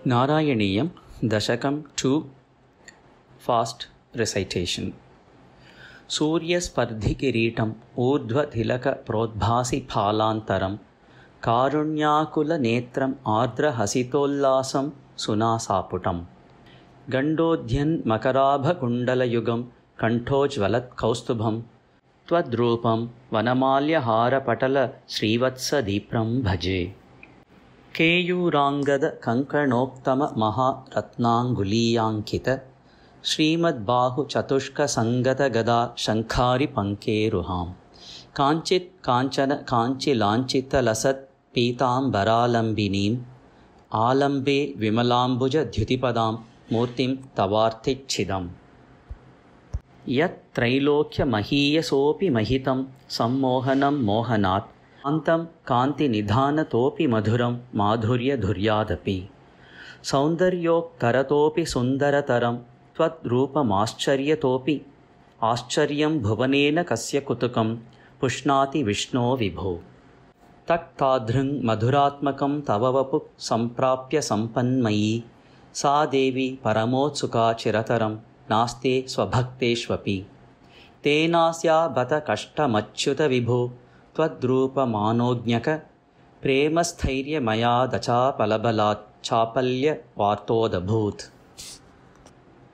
नारायणीयं दशकं 2 फास्ट रिसैटेशन। सूर्यस्पर्धिकिरीटम् ऊर्ध्वतिलकप्रोद्भासिफालान्तरं कारुण्याकुलनेत्रम् आर्द्रहसितोल्लासं सुनासापुटं गण्डोद्यन्मकराभकुण्डलयुगं कण्ठोज्ज्वलत्कौस्तुभं त्वद्रूपं वनमाल्यहारपटलश्रीवत्सदीप्रं भजे। केयूराङ्गदकङ्कणोत्तममहारत्नाङ्गुलीयाङ्कित श्रीमद्बाहुचतुष्कसङ्गतगदा शङ्खारिपङ्केरुहां काञ्चित् काञ्चन काञ्चिलाञ्छितलसत्पीताम्बरालम्बिनीम् आलम्बे विमलाम्बुजद्युतिपदां मूर्तिं तवार्थिच्छिदम्। यत्त्रैलोक्यमहीयसोऽपि महितं सम्मोहनं मोहनात् कान्तं कान्तिनिधानतोऽपि मधुरं माधुर्यधुर्यादपि सौन्दर्योक्तरतोऽपि सुन्दरतरं त्वद्रूपमाश्चर्यतोऽपि आश्चर्यं भुवनेन कस्य कुतुकं पुष्णाति विष्णो विभो। तक्ताधृङ् मधुरात्मकं तव वपु सम्प्राप्य सम्पन्मयी सा देवी परमोत्सुका चिरतरं नास्ते स्वभक्तेष्वपि तेनास्या बत कष्टमच्युत विभो त्वद्रूपमानोज्ञक प्रेमस्थैर्यमयादचापलबलात् चापल्यवार्तोदभूत्।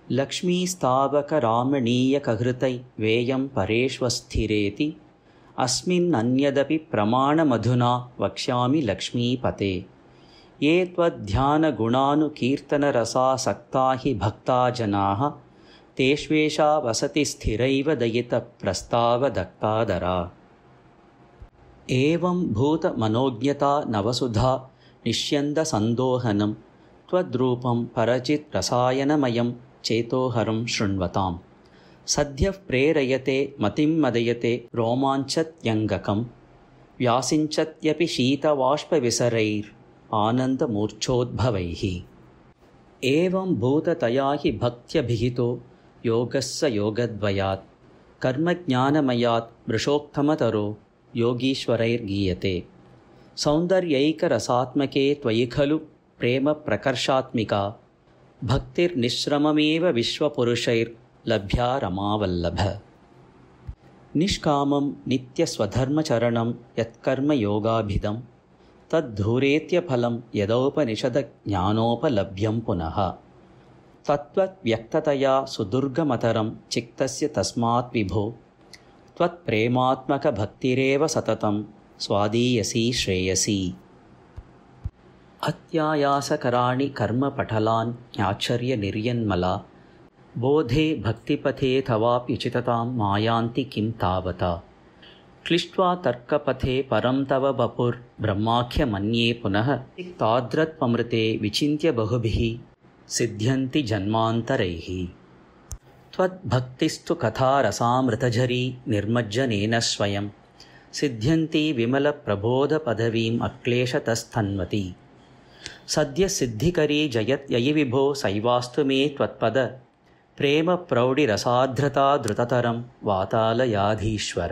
लक्ष्मीस्तावकरामणीयकहृतै वेयं परेष्वस्थिरेति अस्मिन्नन्यदपि प्रमाणमधुना वक्ष्यामि लक्ष्मीपते। ये त्वद्ध्यानगुणानुकीर्तनरसासक्ता हि भक्ता जनाः तेष्वेषा वसति स्थिरैव दयितप्रस्तावदक्तादरा। एवं भूतमनोज्ञता नवसुधा निष्यन्दसन्दोहनं त्वद्रूपं परचित् रसायनमयं चेतोहरं शृण्वतां सद्यः प्रेरयते मतिं मदयते रोमाञ्चत्यङ्गकं व्यासिञ्चत्यपि शीतवाष्पविसरैर् आनन्दमूर्च्छोद्भवैः। एवं भूततया हि भक्त्यभिहितो योगस्य योगद्वयात् कर्मज्ञानमयात् मृषोक्तमतरो योगीश्वरैर्गीयते। सौन्दर्यैकरसात्मके त्वयि खलु प्रेमप्रकर्षात्मिका भक्तिर्निश्रममेव विश्वपुरुषैर्लभ्या रमावल्लभ। निष्कामं नित्यस्वधर्मचरणं यत्कर्मयोगाभिधं तद्धूरेत्यफलं यदौपनिषदज्ञानोपलभ्यं पुनः तत्त्वव्यक्ततया सुदुर्गमतरं चित्तस्य तस्मात् विभो त्वत्प्रेमात्मकभक्तिरेव सततं स्वादीयसी श्रेयसी। अत्यायासकराणि कर्मपटलान् आचर्यनिर्यन्मला बोधे भक्तिपथे तवाप्युचिततां मायान्ति किं तावता। क्लिष्ट्वा तर्कपथे परं तव वपुर्ब्रह्माख्यमन्ये पुनः ताद्रत्वमृते विचिन्त्य बहुभिः सिद्ध्यन्ति जन्मान्तरैः। त्वद्भक्तिस्तु कथारसामृतझरी निर्मज्जनेन स्वयं सिद्ध्यन्ति विमलप्रबोधपदवीम् अक्लेशतस्तन्वती। सद्यसिद्धिकरी जयत्ययि विभो सैवास्तु मे त्वत्पद प्रेमप्रौढिरसार्द्रता द्रुततरं वातालयाधीश्वर।